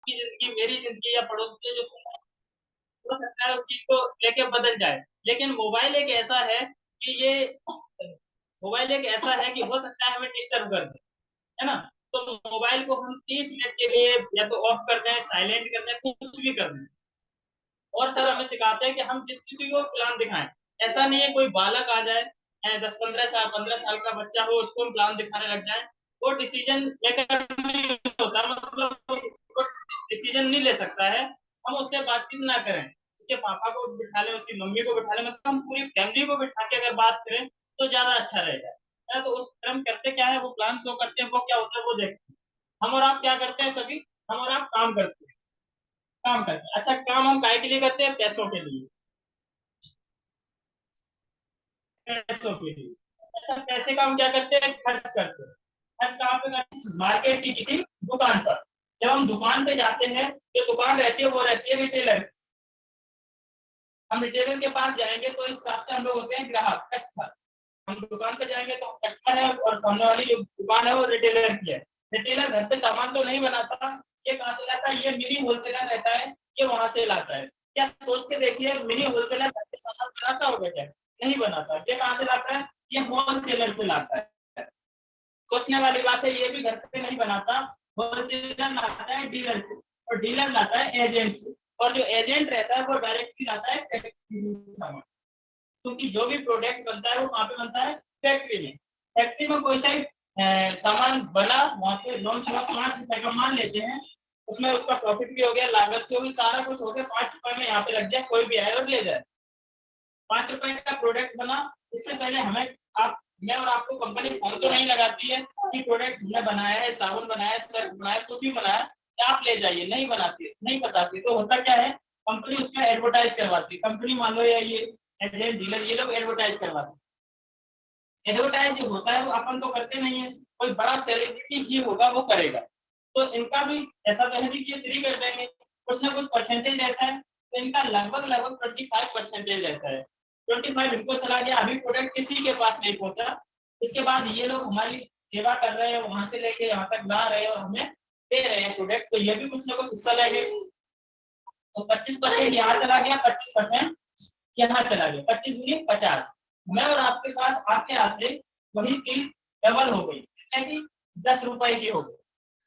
आपकी जिंदगी, मेरी जिंदगी या पड़ोस के जो सुन रहे हैं, हो सकता है उस चीज को लेके बदल जाए। लेकिन मोबाइल एक ऐसा है कि ये मोबाइल एक ऐसा है कि हो सकता है हमें डिस्टर्ब कर दे, है ना? तो मोबाइल को हम 30 मिनट के लिए या तो ऑफ कर दें, साइलेंट कर दें, कुछ भी कर दें। और सर हमें सिखाते हैं कि हम जिस किसी को प्लान दिखाएं, ऐसा नहीं है कोई बालक आ जाए, 10-15 साल 15 साल का बच्चा हो, उसको हम प्लान दिखाने लग जाए, वो डिसीजन मेकर नहीं होता, मतलब वो डिसीजन नहीं ले सकता है। हम उससे बातचीत ना करें, उसके पापा को बिठा लें, उसकी मम्मी को बिठा लें, मतलब हम पूरी फैमिली को बिठा के अगर बात करें तो ज्यादा अच्छा रहेगा, है। तो उस हम करते क्या है, वो प्लान शो करते हैं, वो क्या होता है वो देखते हैं। हम और आप क्या करते हैं सभी, हम और आप काम करते हैं, काम करते हैं। अच्छा, काम हम काय के लिए करते हैं? पैसों के लिए, पैसों के लिए। अच्छा, पैसे का हम क्या करते हैं? खर्च करते हैं। खर्च कहाँ पे करते हैं? मार्केट की किसी दुकान पर। जब हम दुकान पे जाते हैं, जो दुकान रहती है वो रहती है रिटेलर। हम रिटेलर के पास जाएंगे तो इस हिसाब से हम लोग होते हैं ग्राहक, कस्टमर। हम दुकान पे जाएंगे तो कस्टमर है, और सामने वाली जो दुकान है वो रिटेलर की है। रिटेलर घर पे सामान तो नहीं बनाता, ये कहाँ से लाता है? ये मिनी होलसेलर रहता है, ये वहां से लाता है। क्या सोच के देखिए, मिनी होलसेलर घर पे सामान बनाता होगा क्या? नहीं बनाता। ये कहाँ से लाता है? ये होलसेलर से लाता है। सोचने वाली बात है, ये भी घर पे नहीं बनाता, होलसेलर लाता है डीलर से, और डीलर लाता है एजेंट से, और जो एजेंट रहता है वो डायरेक्टली लाता है फैक्ट्री से सामान। क्योंकि जो भी प्रोडक्ट बनता है वो कहाँ पे बनता है? फैक्ट्री में। फैक्ट्री में कोई सा सामान बना, वहां पे लॉन्च हुआ, 5 रुपए का मान लेते हैं, उसमें उसका प्रॉफिट भी हो गया, लागत भी होगी, सारा कुछ हो गया, 5 रुपए में यहाँ पे रख दिया, कोई भी आए और ले जाए। 5 रुपए का प्रोडक्ट बना। इससे पहले हमें, आप, मैं और आपको कंपनी फोन तो नहीं लगाती है कि प्रोडक्ट हमने बनाया है, साबुन बनाया है, सर्फ बनाया, कुछ भी बनाया, आप ले जाइए, नहीं बनाती, नहीं बताती। तो होता क्या है, कंपनी उसका एडवर्टाइज करवाती है। कंपनी मान लो या ये एजेंट डीलर, ये लोग एडवर्टाइज करवाते हैं। एडवर्टाइज जो होता है वो अपन तो करते नहीं है, कोई बड़ा सेलिब्रिटी ही होगा वो करेगा। तो इनका भी ऐसा तो है कि ये फ्री कर देंगे, कुछ ना कुछ परसेंटेज रहता है। तो इनका लगभग लगभग 25% रहता है। 25 इनको चला गया, अभी प्रोडक्ट किसी के पास नहीं पहुंचा। इसके बाद ये लोग हमारी सेवा कर रहे हैं, वहां से लेके यहाँ तक ला रहे हैं और हमें दे रहे हैं प्रोडक्ट, तो ये भी कुछ ना कुछ हिस्सा लेंगे। तो 25% यहाँ चला गया, 25% यहाँ चला गया, 25 गुनी 50। मैं और आपके पास, आपके हाथ से वही चीज डबल हो गई, कि 10 रुपए की हो गई,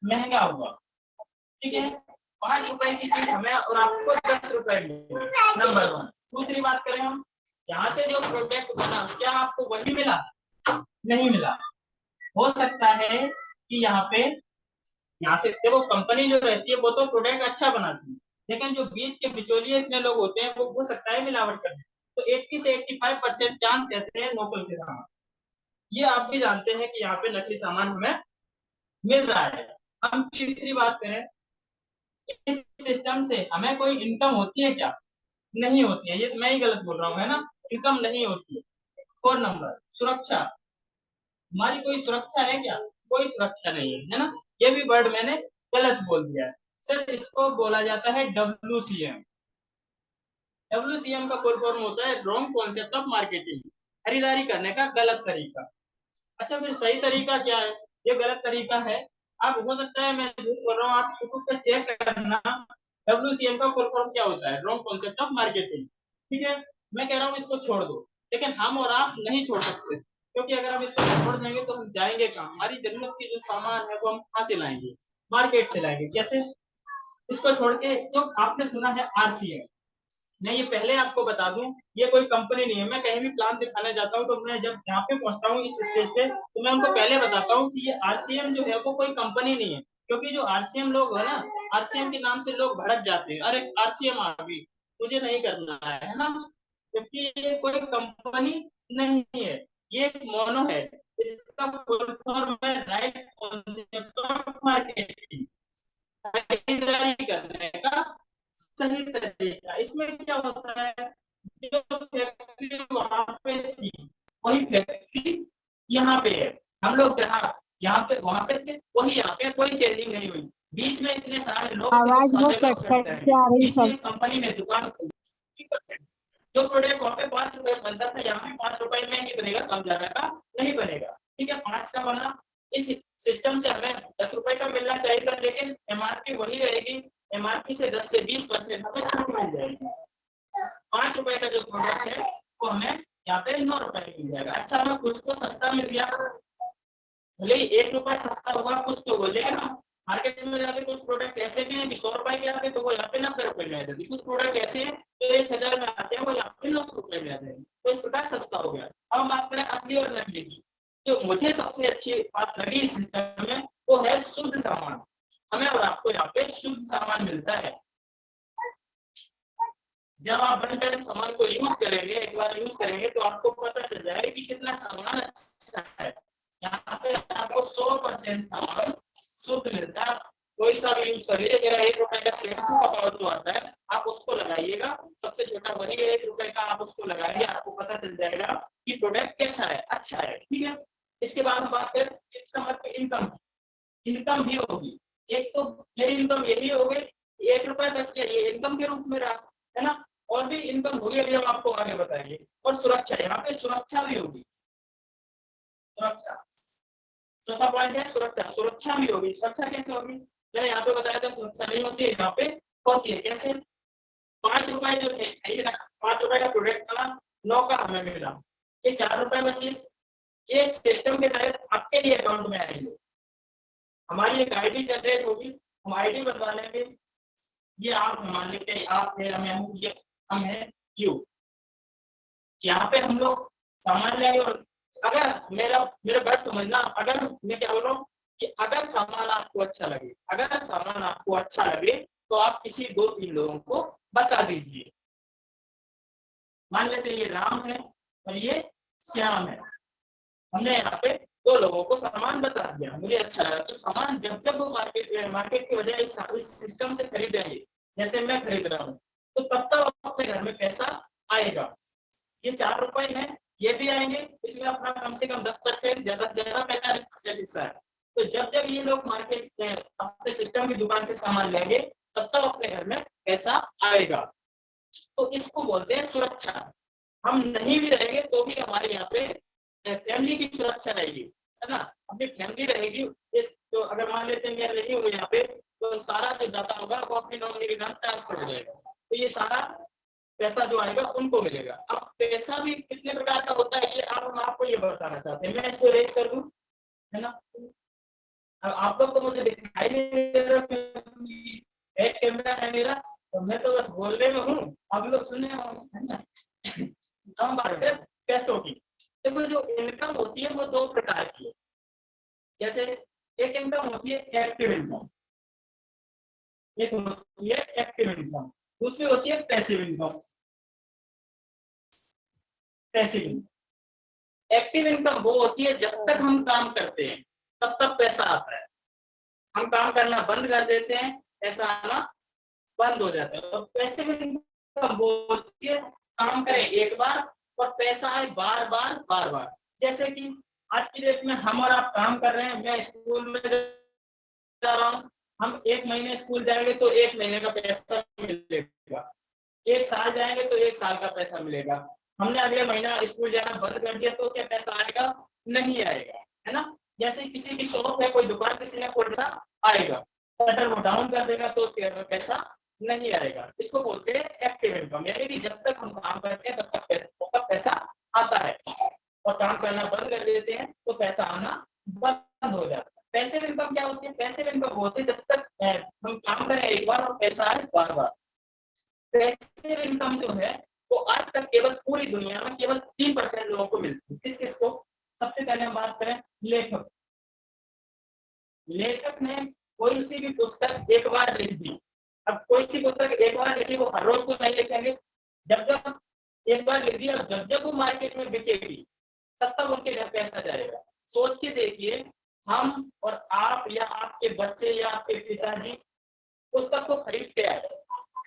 महंगा हुआ। ठीक है, 5 रुपए की चीज हमें और आपको 10 रुपए मिली, नंबर 1। दूसरी बात करें हम, यहाँ से जो प्रोडक्ट बना, क्या आपको वही मिला? नहीं मिला। हो सकता है कि यहाँ से देखो, कंपनी जो रहती है वो तो प्रोडक्ट अच्छा बनाती है, लेकिन जो बीच के बिचौलिए इतने लोग होते हैं, वो हो सकता है मिलावट कर दे। तो 80 से 85% चांस रहते हैं लोकल के सामान। ये आप भी जानते हैं कि यहाँ पे नकली सामान हमें मिल रहा है। हम तीसरी बात करें, इस सिस्टम से हमें कोई इनकम होती है क्या? नहीं होती है, ये तो मैं ही गलत बोल रहा हूँ, है ना? इनकम नहीं होती है। 4 नंबर, सुरक्षा। हमारी कोई सुरक्षा है क्या? कोई सुरक्षा नहीं है, है ना? ये भी वर्ड मैंने गलत बोल दिया है सर। इसको बोला जाता है WCM। WCM का फुल फॉर्म होता है रॉन्ग कॉन्सेप्ट ऑफ मार्केटिंग, खरीदारी करने का गलत तरीका। अच्छा, फिर सही तरीका क्या है? ये गलत तरीका है। आप, हो सकता है मैं झूठ बोल रहा हूँ, आप यूट्यूब पे चेक करना, WCM का फुल फॉर्म क्या होता है, रॉन्ग कॉन्सेप्ट ऑफ मार्केटिंग। ठीक है, मैं कह रहा हूँ इसको छोड़ दो, लेकिन हम और आप नहीं छोड़ सकते, क्योंकि अगर हम इसको छोड़ देंगे तो हम जाएंगे कहाँ? हमारी जरूरत की जो सामान है वो हम कहाँ से लाएंगे? मार्केट से लाएंगे। कैसे? इसको छोड़ के, जो आपने सुना है RCM, मैं ये पहले आपको बता दूं, ये कोई कंपनी नहीं है। मैं कहीं भी प्लान दिखाने जाता हूँ तो मैं जब यहाँ पे पहुंचता हूँ इस स्टेज पे, तो मैं उनको पहले बताता हूँ कि ये RCM जो है वो कोई कंपनी नहीं है। क्योंकि जो RCM लोग है ना, RCM के नाम से लोग भड़क जाते हैं, अरे RCM आ गई, मुझे नहीं करना है ना? क्योंकि ये कोई कंपनी नहीं है, ये एक मोनो है। इसका फुल फॉर्म है राइट कॉन्सेप्ट ऑफ मार्केटिंग, खरीदारी करने का सही तरीका। इसमें क्या होता है, जो फैक्ट्री वहां पे थी, वही फैक्ट्री यहाँ पे है। हम लोग ग्राहक यहाँ पे, वहां पे थे, वही यहाँ पे, कोई चेंजिंग नहीं हुई। बीच में इतने सारे लोग थे, वो आवाज बहुत सारे कट लोग हट कट के जाएंगे। आ रही बीच सब। में कंपनी ने दुकान खोली, जो प्रोडक्ट वहां पे 5 रुपए बनता था, यहाँ पे 5 रुपए में ही बनेगा, कम ज्यादा का नहीं बनेगा। ठीक है, 5 का बना। इस सिस्टम से हमें 10 रुपए का मिलना चाहिए था, लेकिन MRP वही रहेगी, MRP से 10 से 20% हमें छूट मिल जाएगी। 5 रुपए का जो प्रोडक्ट है वो हमें यहाँ पे 9 रुपए मिल जाएगा। अच्छा, हमें कुछ तो सस्ता मिल गया, भले ही 1 रुपया सस्ता हुआ कुछ तो बोलेगा ना। मार्केट में जाके कुछ प्रोडक्ट ऐसे भी हैं कि 100 रुपए के आते हैं तो वो यहाँ पे 90 रुपए में आ जाती है। कुछ प्रोडक्ट ऐसे हैं जो 1000 में आते हैं वो यहाँ पे 900 रुपए में आ जाते हैं, तो इस प्रकार सस्ता हो गया। अब हम बात करें असली और नकली की। जो मुझे सबसे अच्छी बात लगी इस सिस्टम में वो है शुद्ध सामान। हमें और आपको यहाँ पे शुद्ध सामान मिलता है। जब आप वन टाइम सामान को यूज करेंगे, एक बार यूज करेंगे तो आपको पता चल जाएगा कि कितना सामान अच्छा है। यहाँ पे आपको 100% सामान शुद्ध मिलता है। कोई सा भी यूज करिए, मेरा 1 रुपए का शैम्पू का पाउच जो आता है आप उसको लगाइएगा, सबसे छोटा वही 1 रुपए का, आप उसको लगाइए, आपको पता चल जाएगा कि प्रोडक्ट कैसा है, अच्छा है। ठीक है, इसके बाद हम बात करें इस नंबर पे इनकम। इनकम भी होगी। एक तो मेरी इनकम यही हो गई, 1 रुपए 10 के ये इनकम के रूप में रहा, है ना। और भी इनकम होगी, अभी हम आपको आगे बताएंगे। और सुरक्षा, यहाँ पे सुरक्षा भी होगी। सुरक्षा, चौथा पॉइंट है सुरक्षा। सुरक्षा भी होगी। सुरक्षा कैसे होगी? मैंने यहाँ पे बताया था सुरक्षा नहीं होती है, यहाँ पे होती है। कैसे? 5 रुपए जो थे, 5 रुपए का प्रोडक्ट था, 9 का हमें मिला, ये 4 रुपए बचे। ये सिस्टम के तहत आपके लिए अकाउंट में आएंगे, हमारी एक आईडी जनरेट होगी, हम आईडी बनवा लेंगे। ये आप मान लेते हैं, आप है, हम है यू। यहाँ पे हम लोग सामान लेंगे और अगर मेरा बात समझना, अगर मैं क्या बोल रहा हूँ कि अगर सामान आपको अच्छा लगे, अगर सामान आपको अच्छा लगे तो आप किसी 2-3 लोगों को बता दीजिए। मान लेते हैं ये राम है और ये श्याम है, हमने यहाँ पे 2 लोगों को सामान बता दिया, मुझे अच्छा लगा। तो सामान जब जब वो मार्केट की वजह इस सिस्टम से खरीदेंगे, जैसे मैं खरीद रहा हूँ, तो तब तक अपने घर में पैसा आएगा। ये 4 रुपए है, ये भी आएंगे, इसमें अपना कम से कम 10%, ज्यादा से ज्यादा 45% हिस्सा है। तो जब जब ये लोग मार्केट में अपने सिस्टम की दुकान से सामान लेंगे तब तक अपने घर में पैसा आएगा। तो इसको बोलते हैं सुरक्षा। हम नहीं भी रहेंगे तो भी हमारे यहाँ पे फैमिली की सुरक्षा रहेगी, है ना। अपनी फैमिली रहेगी। इस तो अगर मान लेते हैं मैं नहीं हूँ यहाँ पे, तो सारा जो डाटा होगा वो अपनी नॉमिनी के नाम ट्रांसफर हो जाएगा, तो ये सारा पैसा जो आएगा उनको मिलेगा। अब पैसा भी कितने प्रकार का होता है ये अब हम आपको ये बताना चाहते हैं। मैं इसको रेज कर दूं, है ना। आप लोग तो मुझे दिखाई नहीं दे रहे, एक कैमरा है मेरा, तो मैं तो बस बोलने में हूँ, आप लोग सुनने में हो, है ना। हम बात करें पैसों की, देखो जो इनकम होती है वो 2 प्रकार की है। जैसे एक इनकम होती है एक्टिव इनकम, एक होती है एक्टिव इनकम, दूसरी होती है passive income. Passive income, active income वो होती है जब तक हम काम करते हैं तब तक पैसा आता है, हम काम करना बंद कर देते हैं पैसा आना बंद हो जाता है। और पैसिव इनकम वो होती है काम करें एक बार और पैसा आए बार बार बार बार। जैसे कि आज की डेट में हम और आप काम कर रहे हैं, मैं स्कूल में जा रहा हूँ, हम 1 महीने स्कूल जाएंगे तो 1 महीने का पैसा मिलेगा, 1 साल जाएंगे तो 1 साल का पैसा मिलेगा। हमने अगले महीना स्कूल जाना बंद कर दिया तो क्या पैसा आएगा? नहीं आएगा, है ना। जैसे किसी की शॉप है, कोई दुकान किसी ने खोला, पैसा आएगा, शटर वो डाउन कर देगा तो उसके पैसा नहीं आएगा। इसको बोलते हैं एक्टिव इनकम, यानी कि जब तक हम काम करते हैं तब तक पैसा आता है, और काम करना बंद कर देते हैं तो पैसा आना बंद हो जाता है। पैसिव इनकम क्या होती है? पैसिव इनकम होती है जब तक हम काम करें एक बार और पैसा आए बार बार। पैसिव इनकम जो है वो आज तक केवल पूरी दुनिया में केवल 3% लोगों को मिलती है। किस किस को? सबसे पहले हम बात करें लेखक। लेखक ने कोई सी भी पुस्तक एक बार लिख दी, अब कोई सी पुस्तक एक बार लिखी वो हर रोज को नहीं लिखेंगे, जब जब एक बार लिख दिया जब जब वो मार्केट में बिकेगी तब तक उनके घर पैसा जाएगा। सोच के देखिए, हम और आप या आपके बच्चे या आपके पिताजी पुस्तक को खरीदते आए,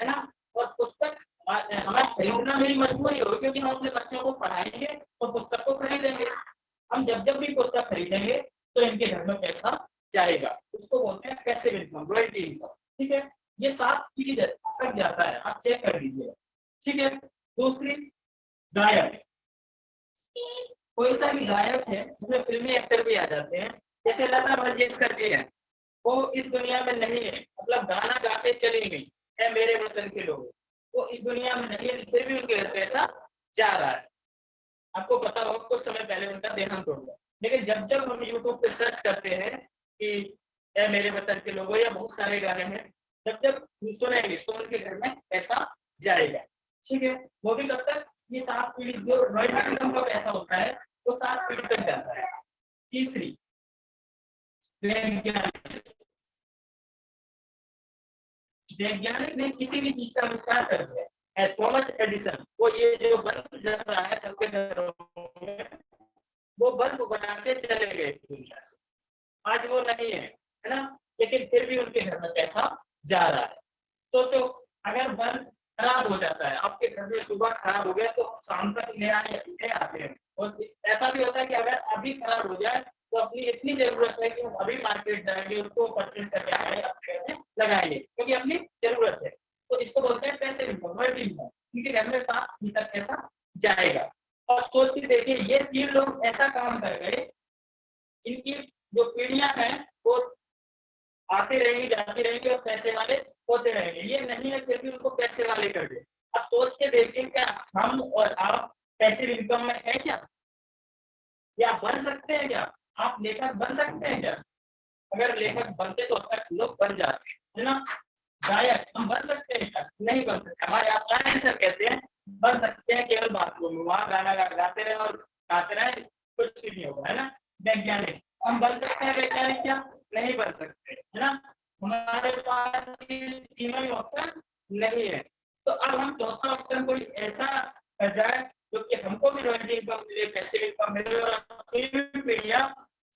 है ना। और पुस्तक हमें खरीदना मेरी मजबूरी हो, क्योंकि हम अपने बच्चों को पढ़ाएंगे तो पुस्तक को खरीदेंगे। हम जब जब भी पुस्तक खरीदेंगे तो इनके घर में पैसा जाएगा, उसको बोलते हैं पैसिव इनकम, रॉयल्टी इनकम। ठीक है, ये 7 पीढ़ी तक जाता है, आप चेक कर लीजिए। ठीक है, दूसरी गायक। कोई सा भी गायक है जिसमें फिल्मी एक्टर भी आ जाते हैं, जैसे लता मंगेशकर जी हैं, वो इस दुनिया में नहीं है, मतलब गाना गा के चली गई है मेरे वतन के लोग, वो इस दुनिया में नहीं है, फिर भी उनके घर पैसा जा रहा है। आपको पता होगा कुछ समय पहले उनका देहांत हो गया, लेकिन जब जब हम यूट्यूब पे सर्च करते हैं कि ए मेरे वतन के लोगों या बहुत सारे गाने हैं, जब जब सुनेंगे तो उनके घर में पैसा जाएगा। ठीक है, वो भी कब तक, ये 7 पीढ़ी जो रॉयल्टी इनकम का पैसा होता है वो 7 पीढ़ी तक जाता है। तीसरी वैज्ञानिक ने किसी भी चीज का आविष्कार कर दिया, थॉमस एडिसन, वो ये जो बल्ब जल रहा है सबके घरों में, वो बल्ब बना के चले गए दुनिया से, आज वो नहीं है ना, लेकिन फिर भी उनके घर में पैसा जा रहा है। सोचो अगर बल्ब खराब हो जाता है आपके घर में, सुबह खराब हो गया तो शाम तक ले आते हैं, और ऐसा भी होता है कि अगर अभी खराब हो जाए तो अपनी इतनी जरूरत है कि हम अभी मार्केट जाएंगे, उसको परचेज करके आएंगे, अपने घर में लगाएंगे क्योंकि अपनी जरूरत है। तो इसको बोलते हैं पैसे इनकम, क्योंकि घर में 7 तक पैसा जाएगा। और सोच के देखिए ये 3 लोग ऐसा काम कर गए, इनकी जो पीढ़ियां हैं वो आती रहेंगी जाती रहेंगी और पैसे वाले होते रहेंगे, ये नहीं है फिर भी उनको पैसे वाले कर दे। अब सोच के देखिए क्या हम और आप पैसिव इनकम में है क्या, या बन सकते हैं क्या, आप लेखक बन सकते हैं क्या? अगर लेखक बनते तो अब तक लोग बन जाते है ना। गायक हम बन सकते हैं क्या? नहीं बन सकते। हमारे आप सर कहते हैं बन सकते हैं केवल बाथरूम में, वहां गाना गाते रहे और गाते रहे, कुछ भी नहीं होगा, है ना। वैज्ञानिक हम बन सकते हैं, वैज्ञानिक क्या नहीं बन सकते, है ना। हमारे पास तीनों ही ऑप्शन नहीं है, तो अब हम चौथा ऑप्शन कोई ऐसा कर जाए जो कि हमको भी रॉयल्टी इनकम मिले, पैसे इनकम मिले और पीढ़ियां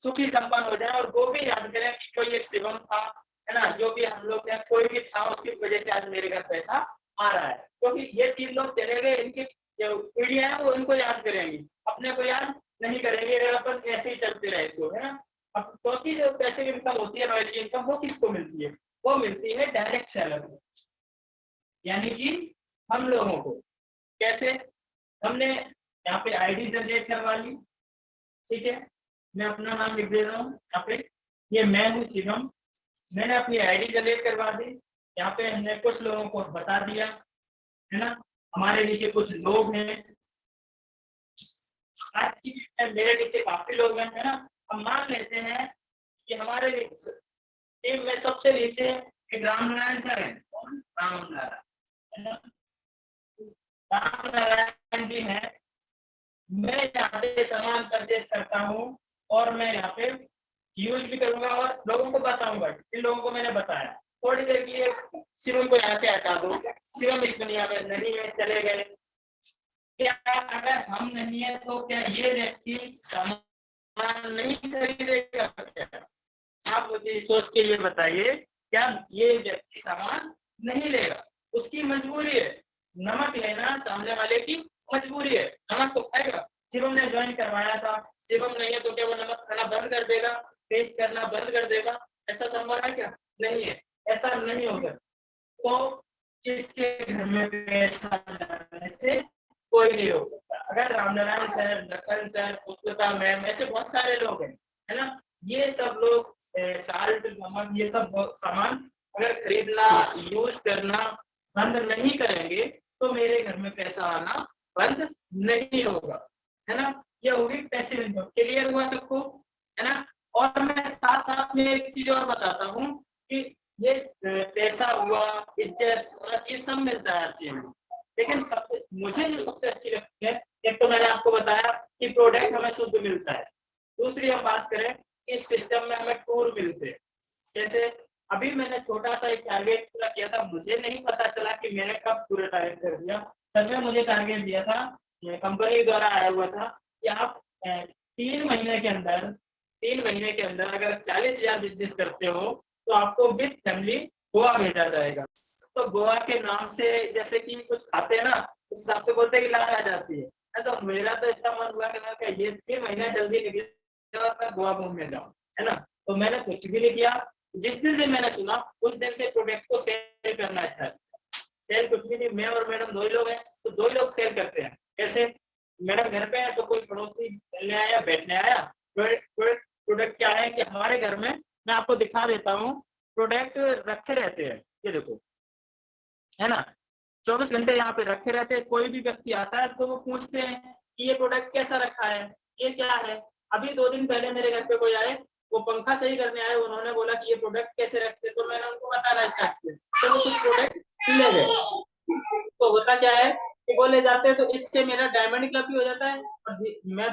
सुखी संपन्न हो जाए, और वो भी याद करें कि कोई एक शिवम था, है ना, जो भी हम लोग हैं, कोई भी था उसकी वजह से आज मेरे घर पैसा आ रहा है, क्योंकि ये 3 लोग चले गए, इनकी जो पीढ़ियां हैं वो इनको याद करेंगी, अपने को याद नहीं करेंगे अगर अपन ऐसे ही चलते रहे तो, है ना। अब चौथी जो पैसे इनकम होती है रॉयल्टी इनकम, वो किसको मिलती है? वो मिलती है डायरेक्ट सेलर को, यानी कि हम लोगों को। कैसे? हमने यहाँ पे आईडी जनरेट करवा ली, ठीक है, मैं अपना नाम लिख दे रहा हूँ यहाँ पे, ये मैं हूँ शिवम, मैंने अपनी आईडी जनरेट करवा दी, यहाँ पे हमने कुछ लोगों को बता दिया, है ना, हमारे नीचे कुछ लोग हैं, आज की मेरे नीचे काफी लोग हैं, है ना। हम मान लेते हैं कि हमारे टीम में सबसे नीचे एक रामनारायण सर है, रामनारायण जी हैं, मैं यहाँ पे सामान परचेस करता हूँ और मैं यहाँ पे यूज भी करूंगा और लोगों को बताऊंगा, इन लोगों को मैंने बताया। थोड़ी देर के लिए शिवम को यहाँ से हटा दो, शिवम इस दुनिया में नहीं है, चले गए। क्या अगर हम नहीं है तो क्या ये व्यक्ति सामान नहीं खरीदेगा क्या? आप मुझे सोच के ये बताइए, क्या ये व्यक्ति सामान नहीं लेगा? उसकी मजबूरी है, नमक लेना सामने वाले की मजबूरी है, नमक तो खाएगा। शिवम ने ज्वाइन करवाया था, शिवम नहीं है तो क्या वो नमक खाना बंद कर देगा, टेस्ट करना बंद कर देगा? ऐसा संभव है क्या? नहीं है, ऐसा नहीं होगा। तो इसके घर में पैसा जाने से कोई नहीं हो सकता। अगर Ramnarayan sir, Lakhan sir, Pushpata ma'am, ऐसे बहुत सारे लोग हैं, है ना, ये सब लोग साल्ट, नमक, ये सब सामान अगर खरीदना यूज करना बंद नहीं करेंगे तो मेरे घर में पैसा आना बंद नहीं होगा, है ना। ये होगी पैसिव इनकम। क्लियर हुआ सबको, है ना। और मैं साथ साथ में एक चीज और बताता हूँ कि ये पैसा हुआ, इज्जत, ये सब मिलता है हर चीज में, लेकिन सबसे मुझे जो सबसे अच्छी लगती है, एक तो मैंने आपको बताया कि प्रोडक्ट हमें शुद्ध मिलता है, दूसरी हम बात करें इस सिस्टम में हमें टूर मिलते हैं। जैसे अभी मैंने छोटा सा एक टारगेट पूरा किया था, मुझे नहीं पता चला कि मैंने कब पूरा टारगेट कर दिया। सर ने मुझे टारगेट दिया था, कंपनी द्वारा आया हुआ था कि आप 3 महीने के अंदर अगर 40,000 बिजनेस करते हो तो आपको विद फैमिली गोवा भेजा जाएगा। तो गोवा के नाम से जैसे कि कुछ खाते हैं ना, उस हिसाब से बोलते हैं कि लाभ आ जाती है। तो मेरा तो इतना मन हुआ कि मैं ये 3 महीने जल्दी निकले और मैं गोवा घूमने जाऊँ, है ना। तो मैंने कुछ भी नहीं किया, जिस दिन से मैंने सुना उस दिन से प्रोडक्ट को सेल करना स्टार्ट। सेल कुछ भी नहीं, मैं और मैडम 2 ही लोग हैं, तो 2 ही लोग सेल करते हैं। कैसे? मैडम घर पे है तो कोई पड़ोसी मिलने आया, बैठने आया। प्रोडक्ट क्या है कि हमारे घर में, मैं आपको आपको दिखा देता हूँ, प्रोडक्ट रखे रहते हैं, ये देखो, है ना? 24 घंटे यहाँ पे रखे रहते हैं। कोई भी व्यक्ति आता है तो वो पूछते हैं कि ये प्रोडक्ट कैसा रखा है, ये क्या है? अभी 2 दिन पहले मेरे घर पे कोई आए, वो पंखा सही करने आए, उन्होंने बोला कि ये प्रोडक्ट कैसे रखते, तो मैंने उनको बताना स्टार्ट किया, तो वो कुछ प्रोडक्ट ले गए। तो होता क्या है कि वो ले जाते हैं, तो इससे मेरा डायमंड क्लब भी हो जाता है और मैं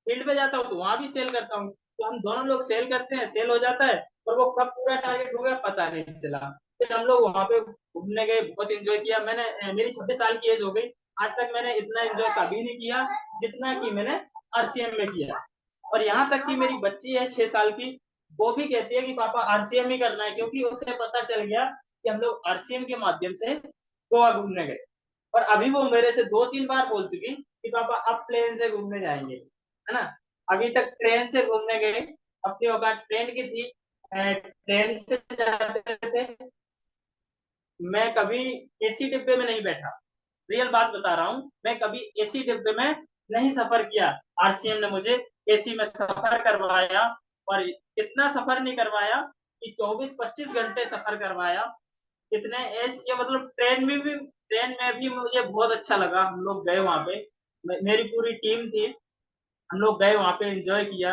फील्ड पे जाता हूँ तो वहां भी सेल करता हूँ, तो हम दोनों लोग सेल करते हैं, सेल हो जाता है और वो कब पूरा टारगेट हो गया पता नहीं चला। फिर हम लोग वहां पे घूमने गए, बहुत एंजॉय किया। मैंने मेरी 26 साल की एज हो गई, आज तक मैंने इतना एंजॉय कभी नहीं किया जितना कि मैंने आरसीएम में किया। और यहाँ तक कि मेरी बच्ची है 6 साल की, वो भी कहती है कि पापा आरसीएम ही करना है, क्योंकि उसे पता चल गया कि हम लोग आरसीएम के माध्यम से गोवा घूमने गए। और अभी वो मेरे से 2-3 बार बोल चुकी कि पापा अब प्लेन से घूमने जाएंगे, है ना? अभी तक ट्रेन से घूमने गए, अपनी औकात ट्रेन की थी, ट्रेन से जाते थे। मैं कभी एसी डिब्बे में नहीं बैठा, रियल बात बता रहा हूँ, मैं कभी एसी डिब्बे में नहीं सफर किया। आरसीएम ने मुझे एसी में सफर करवाया, और इतना सफर नहीं करवाया कि 24-25 घंटे सफर करवाया। कितने ऐसे किया, मतलब ट्रेन में भी मुझे बहुत अच्छा लगा। हम लोग गए वहां पे, मेरी पूरी टीम थी, हम लोग गए वहां पे, एंजॉय किया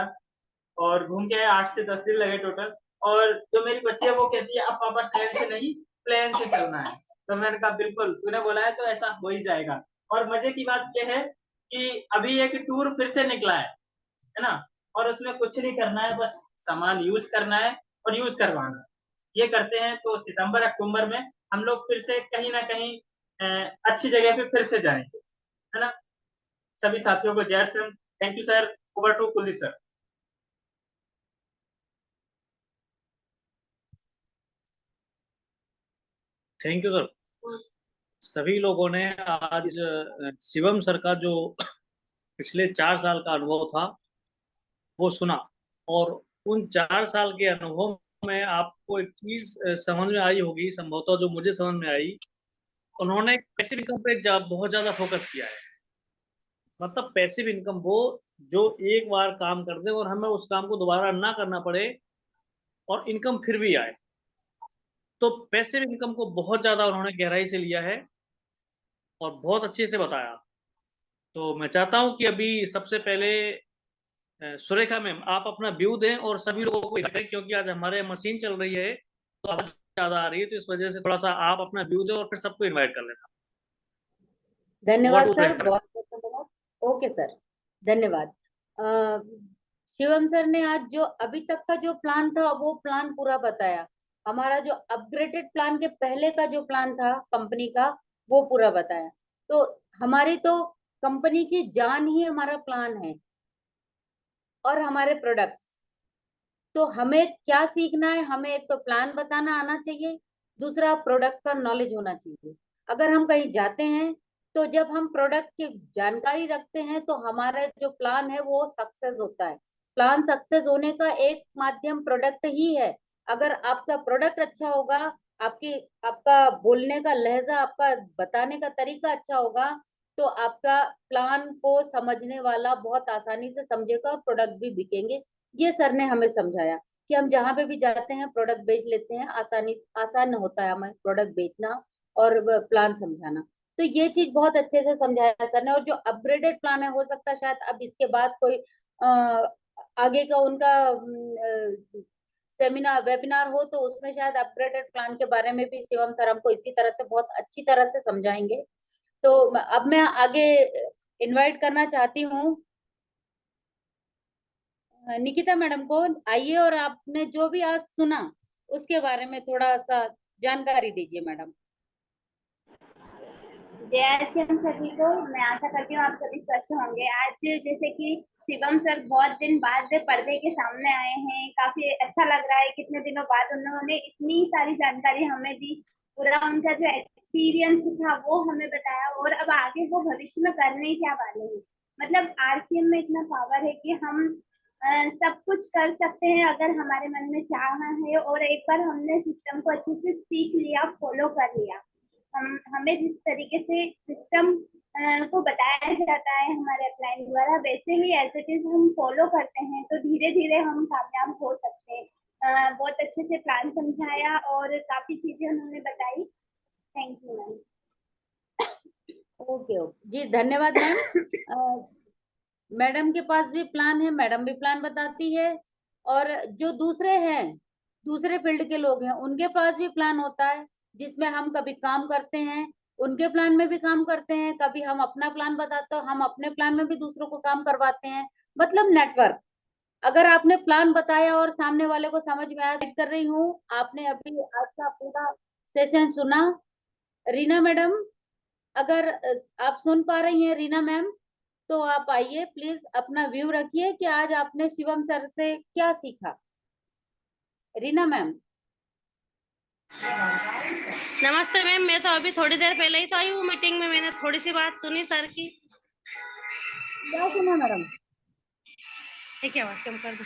और घूम के आए। 8 से 10 दिन लगे टोटल। और जो मेरी बच्ची है वो कहती है अब पापा ट्रेन से नहीं प्लेन से चलना है, तो मैंने कहा बिल्कुल, तूने बोला है तो ऐसा हो ही जाएगा। और मजे की बात यह है कि अभी एक टूर फिर से निकला है ना? और उसमें कुछ नहीं करना है, बस सामान यूज करना है और यूज करवाना है। ये करते हैं तो सितंबर अक्टूबर में हम लोग फिर से कहीं ना कहीं अच्छी जगह पे फिर से जाएंगे, है ना? सभी साथियों को जय Shri Ram. Thank you sir. Over to Kuldeep sir. Thank you sir. सभी लोगों ने आज शिवम सर का जो पिछले 4 साल का अनुभव था वो सुना, और उन 4 साल के अनुभव में आपको एक चीज समझ में आई होगी, संभवतः जो मुझे समझ में आई, उन्होंने पैसिव इनकम पे बहुत ज्यादा फोकस किया है। मतलब पैसिव इनकम वो जो एक बार काम कर दे और हमें उस काम को दोबारा ना करना पड़े और इनकम फिर भी आए। तो पैसिव इनकम को बहुत ज्यादा उन्होंने गहराई से लिया है और बहुत अच्छे से बताया। तो मैं चाहता हूं कि अभी सबसे पहले सुरेखा मैम आप अपना व्यू दें और सभी लोगों को इन्वाइट करें, क्योंकि आज हमारे मशीन चल रही है तो आवाज ज्यादा आ रही है, तो इस वजह से थोड़ा सा आप अपना व्यू दें और फिर सबको इन्वाइट कर लेना। ओवर धन्यवाद टू सर, सुरेखा मैम। बहुत बहुत धन्यवाद। ओके सर, धन्यवाद। शिवम सर ने आज जो अभी तक का जो प्लान था वो प्लान पूरा बताया। हमारा जो अपग्रेडेड प्लान के पहले का जो प्लान था कंपनी का वो पूरा बताया। तो हमारी तो कंपनी की जान ही हमारा प्लान है और हमारे प्रोडक्ट्स। तो हमें क्या सीखना है, हमें एक तो प्लान बताना आना चाहिए, दूसरा प्रोडक्ट का नॉलेज होना चाहिए। अगर हम कहीं जाते हैं तो जब हम प्रोडक्ट की जानकारी रखते हैं तो हमारा जो प्लान है वो सक्सेस होता है। प्लान सक्सेस होने का एक माध्यम प्रोडक्ट ही है। अगर आपका प्रोडक्ट अच्छा होगा, आपकी आपका बोलने का लहजा, आपका बताने का तरीका अच्छा होगा, तो आपका प्लान को समझने वाला बहुत आसानी से समझेगा और प्रोडक्ट भी बिकेंगे। ये सर ने हमें समझाया कि हम जहाँ पे भी जाते हैं प्रोडक्ट बेच लेते हैं, आसान होता है हमें प्रोडक्ट बेचना और प्लान समझाना। तो ये चीज बहुत अच्छे से समझाया सर ने। और जो अपग्रेडेड प्लान है, हो सकता है शायद अब इसके बाद कोई आगे का उनका सेमिनार वेबिनार हो तो उसमें शायद अपग्रेडेड प्लान के बारे में भी शिवम सर हमको इसी तरह से बहुत अच्छी तरह से समझाएंगे। तो अब मैं आगे इनवाइट करना चाहती हूँ निकिता मैडम को। आइए और आपने जो भी आज सुना उसके बारे में थोड़ा सा जानकारी दीजिए मैडम। जय श्री राम सभी को। मैं आशा करती हूँ आप सभी स्वस्थ होंगे। आज जैसे कि शिवम सर बहुत दिन बाद पर्दे के सामने आए हैं, काफी अच्छा लग रहा है। कितने दिनों बाद उन्होंने इतनी सारी जानकारी हमें दी, पूरा उनका जो एक्सपीरियंस था वो हमें बताया, और अब आगे वो भविष्य में करने क्या वाले हैं। मतलब आरसीएम में इतना पावर है कि हम सब कुछ कर सकते हैं अगर हमारे मन में चाह है, और एक बार हमने सिस्टम को अच्छे से सीख लिया, फॉलो कर लिया। हमें जिस तरीके से सिस्टम को बताया जाता है हमारे अपलाइन द्वारा, वैसे ही एज इट इज हम फॉलो करते हैं तो धीरे धीरे हम कामयाब हो सकते हैं। बहुत अच्छे से प्लान समझाया और काफी चीजें उन्होंने बताई। Thank you ma'am. Okay okay जी, धन्यवाद मैम। मैडम के पास भी प्लान है, मैडम भी प्लान बताती है, और जो दूसरे हैं, दूसरे फील्ड के लोग हैं, उनके पास भी प्लान होता है जिसमें हम कभी काम करते हैं, उनके प्लान में भी काम करते हैं, कभी हम अपना प्लान बताते हैं, हम अपने प्लान में भी दूसरों को काम करवाते हैं, मतलब नेटवर्क। अगर आपने प्लान बताया और सामने वाले को समझ में आया, कर रही हूँ, आपने अभी आज का पूरा सेशन सुना। रीना मैडम, अगर आप सुन पा रही हैं रीना मैम, तो आप आइए प्लीज, अपना व्यू रखिए कि आज आपने शिवम सर से क्या सीखा। रीना मैम। नमस्ते मैम, मैं तो अभी थोड़ी देर पहले ही तो आई हूँ मीटिंग में। मैंने थोड़ी सी बात सुनी सर की। क्या सुना मैडम? ठीक है, आवाज कम कर दो।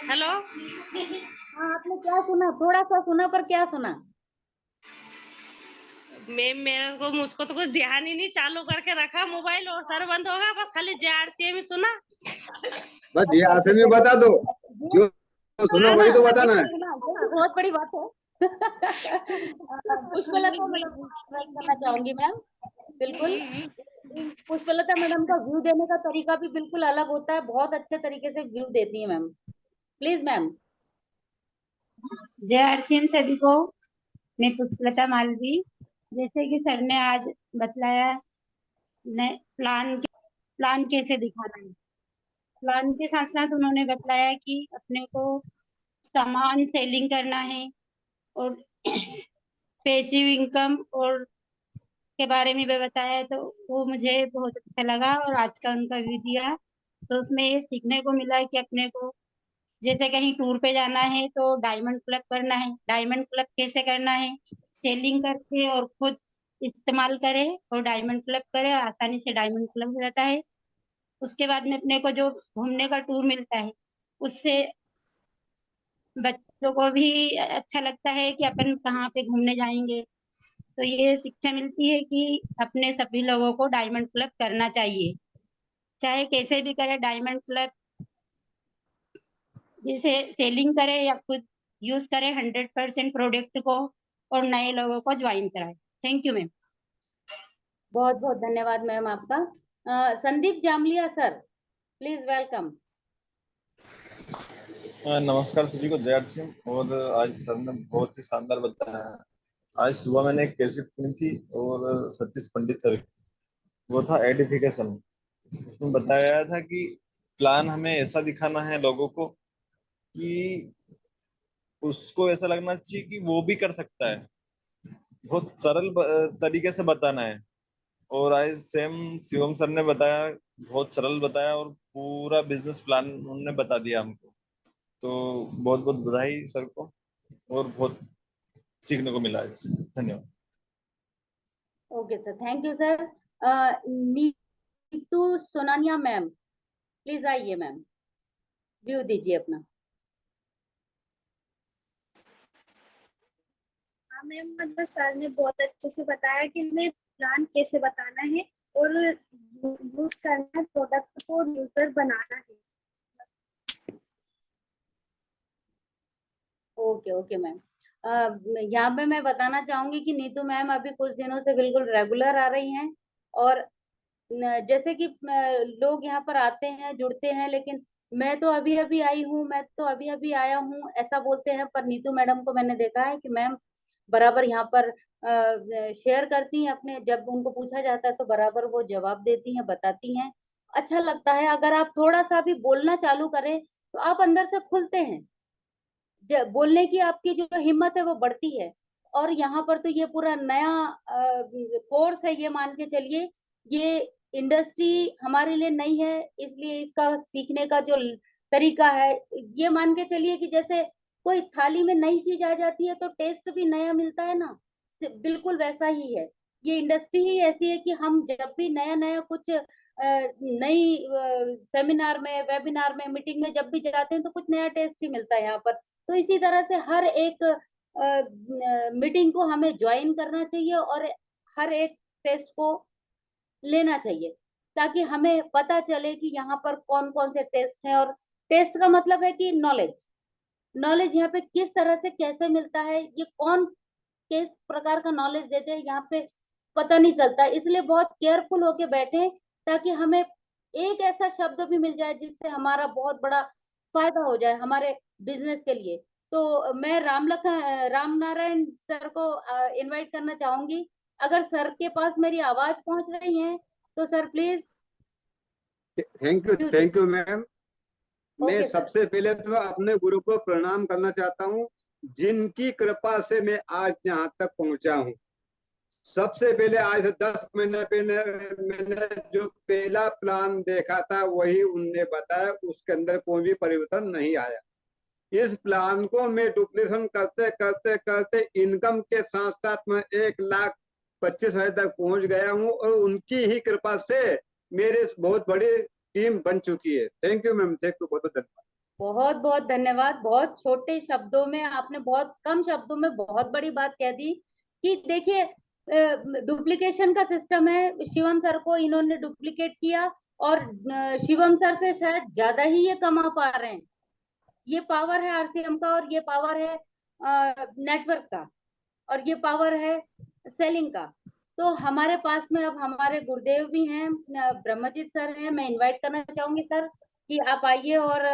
हेलो। हाँ, आपने क्या सुना? थोड़ा सा सुना, पर क्या सुना? मैम, मुझको तो कुछ ध्यान ही नहीं, चालू करके रखा मोबाइल और सर बंद होगा, बस खाली JRCM ही सुना। बस JRCM भी बता दो, जो सुना वही तो बताना है। बहुत बड़ी बात है। पुष्पलता मैडम करना चाहूंगी मैम। बिल्कुल, पुष्पलता मैडम का व्यू देने का तरीका भी बिल्कुल अलग होता है, बहुत अच्छे तरीके से व्यू देती है मैम। Please ma'am. JRCM सभी को, मैं पुष्पलता मालवी। जैसे कि सर ने आज बतलाया प्लान कैसे दिखाना है, प्लान के साथ साथ उन्होंने बतलाया कि अपने को सामान सेलिंग करना है और पैसिव इनकम और के बारे में भी बताया, तो वो मुझे बहुत अच्छा लगा। और आज का उनका व्यू दिया तो उसमें ये सीखने को मिला कि अपने को जैसे कहीं टूर पे जाना है तो डायमंड क्लब करना है, डायमंड क्लब कैसे करना है, सेलिंग करके और खुद इस्तेमाल करे और डायमंड क्लब करे, आसानी से डायमंड क्लब हो जाता है। उसके बाद में अपने को जो घूमने का टूर मिलता है, उससे बच्चों को भी अच्छा लगता है कि अपन कहाँ पे घूमने जाएंगे। तो ये शिक्षा मिलती है कि अपने सभी लोगों को डायमंड क्लब करना चाहिए, चाहे कैसे भी करे डायमंड क्लब, जैसे सेलिंग करे या खुद यूज करे 100% प्रोडक्ट को, और नए लोगों को ज्वाइन कराए। Thank you ma'am. बहुत बहुत धन्यवाद मैम आपका। Sandeep Jamliya sir, please welcome. नमस्कार सभी को, JRCM। और आज सर ने बहुत ही शानदार बताया। आज सुबह मैंने एक कैसेट सुनी थी और सतीश पंडित सर, वो था एडिफिकेशन। उसमें बताया गया था कि प्लान हमें ऐसा दिखाना है लोगों को कि उसको ऐसा लगना चाहिए कि वो भी कर सकता है। बहुत सरल तरीके से बताना है। और आज सेम शिवम सर ने बताया, बहुत सरल बताया और पूरा बिजनेस प्लान उन्होंने बता दिया हमको। तो बहुत बहुत बधाई सर को, और बहुत सीखने को मिला इससे। धन्यवाद। Okay sir, thank you sir. Neetu Sonania ma'am, please आइए मैम, व्यू दीजिए अपना। हाँ मैम, मतलब सर ने बहुत अच्छे से बताया कि हमें प्लान कैसे बताना है और यूज करना है, प्रोडक्ट को यूजर बनाना है। Okay okay ma'am. यहाँ पे मैं बताना चाहूंगी कि नीतू मैम अभी कुछ दिनों से बिल्कुल रेगुलर आ रही हैं, और जैसे कि लोग यहाँ पर आते हैं, जुड़ते हैं, लेकिन मैं तो अभी अभी आई हूँ, मैं तो अभी अभी आया हूँ, ऐसा बोलते हैं। पर नीतू मैडम को मैंने देखा है कि मैम बराबर यहाँ पर शेयर करती हैं अपने, जब उनको पूछा जाता है तो बराबर वो जवाब देती हैं, बताती हैं। अच्छा लगता है, अगर आप थोड़ा सा भी बोलना चालू करें तो आप अंदर से खुलते हैं, बोलने की आपकी जो हिम्मत है वो बढ़ती है। और यहाँ पर तो ये पूरा नया कोर्स है, ये मान के चलिए, ये इंडस्ट्री हमारे लिए नई है, इसलिए इसका सीखने का जो तरीका है, ये मान के चलिए कि जैसे कोई थाली में नई चीज आ जाती है तो टेस्ट भी नया मिलता है ना, बिल्कुल वैसा ही है। ये इंडस्ट्री ही ऐसी है कि हम जब भी नया नया कुछ नई सेमिनार में, वेबिनार में, मीटिंग में जब भी जाते हैं तो कुछ नया टेस्ट ही मिलता है यहाँ पर। तो इसी तरह से हर एक मीटिंग को हमें ज्वाइन करना चाहिए और हर एक टेस्ट को लेना चाहिए, ताकि हमें पता चले कि यहाँ पर कौन कौन से टेस्ट हैं। और टेस्ट का मतलब है कि नॉलेज, नॉलेज यहाँ पे किस तरह से कैसे मिलता है, ये कौन किस प्रकार का नॉलेज देते हैं यहाँ पे पता नहीं चलता। इसलिए बहुत केयरफुल होके बैठे ताकि हमें एक ऐसा शब्द भी मिल जाए जिससे हमारा बहुत बड़ा फायदा हो जाए हमारे बिजनेस के लिए। तो मैं राम नारायण सर को इनवाइट करना चाहूंगी। अगर सर के पास मेरी आवाज पहुंच रही है तो sir please. Thank you ma'am. मैं ओके सर। सबसे पहले तो अपने गुरु को प्रणाम करना चाहता हूँ, जिनकी कृपा से मैं आज यहाँ तक पहुंचा हूँ। सबसे पहले आज से 10 महीने पहले मैंने जो पहला प्लान देखा था वही उनने बताया, उसके अंदर कोई भी परिवर्तन नहीं आया। इस प्लान को मैं डुप्लीकेशन करते करते करते इनकम के साथ साथ मैं 1,25,000 तक पहुंच गया हूं, और उनकी ही कृपा से मेरे बहुत बड़ी टीम बन चुकी है। Thank you ma'am, thank you, बहुत धन्यवाद। बहुत बहुत धन्यवाद। बहुत छोटे शब्दों में आपने, बहुत कम शब्दों में बहुत बड़ी बात कह दी कि देखिए डुप्लीकेशन का सिस्टम है। शिवम सर को इन्होंने डुप्लीकेट किया और शिवम सर से शायद ज्यादा ही ये कमा पा रहे हैं। ये पावर है आरसीएम का, और ये पावर है नेटवर्क का, और ये पावर है सेलिंग का। तो हमारे पास में अब हमारे गुरुदेव भी हैं, ब्रह्मजीत सर हैं। मैं इनवाइट करना चाहूंगी सर कि आप आइए और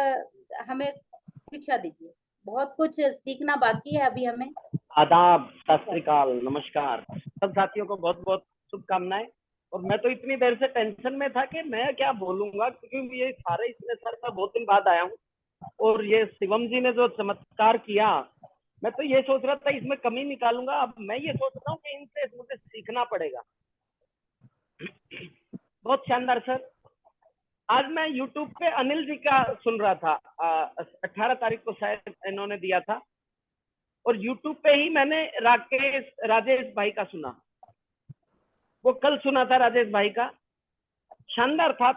हमें शिक्षा दीजिए। बहुत कुछ सीखना बाकी है अभी हमें। आदाब, सत श्री अकाल, नमस्कार सब साथियों को, बहुत बहुत शुभकामनाएं। और मैं तो इतनी देर से टेंशन में था कि मैं क्या बोलूंगा, क्योंकि ये सारे इसमें सर मैं बहुत दिन बाद आया हूँ, और ये शिवम जी ने जो चमत्कार किया, मैं तो ये सोच रहा था इसमें कमी निकालूंगा। अब मैं ये सोच रहा हूँ कि इनसे मुझे सीखना पड़ेगा। बहुत शानदार सर। आज मैं YouTube पे अनिल जी का सुन रहा था, 18 तारीख को शायद इन्होंने दिया था, और YouTube पे ही मैंने राजेश भाई का सुना। वो कल सुना था राजेश भाई का, शानदार था।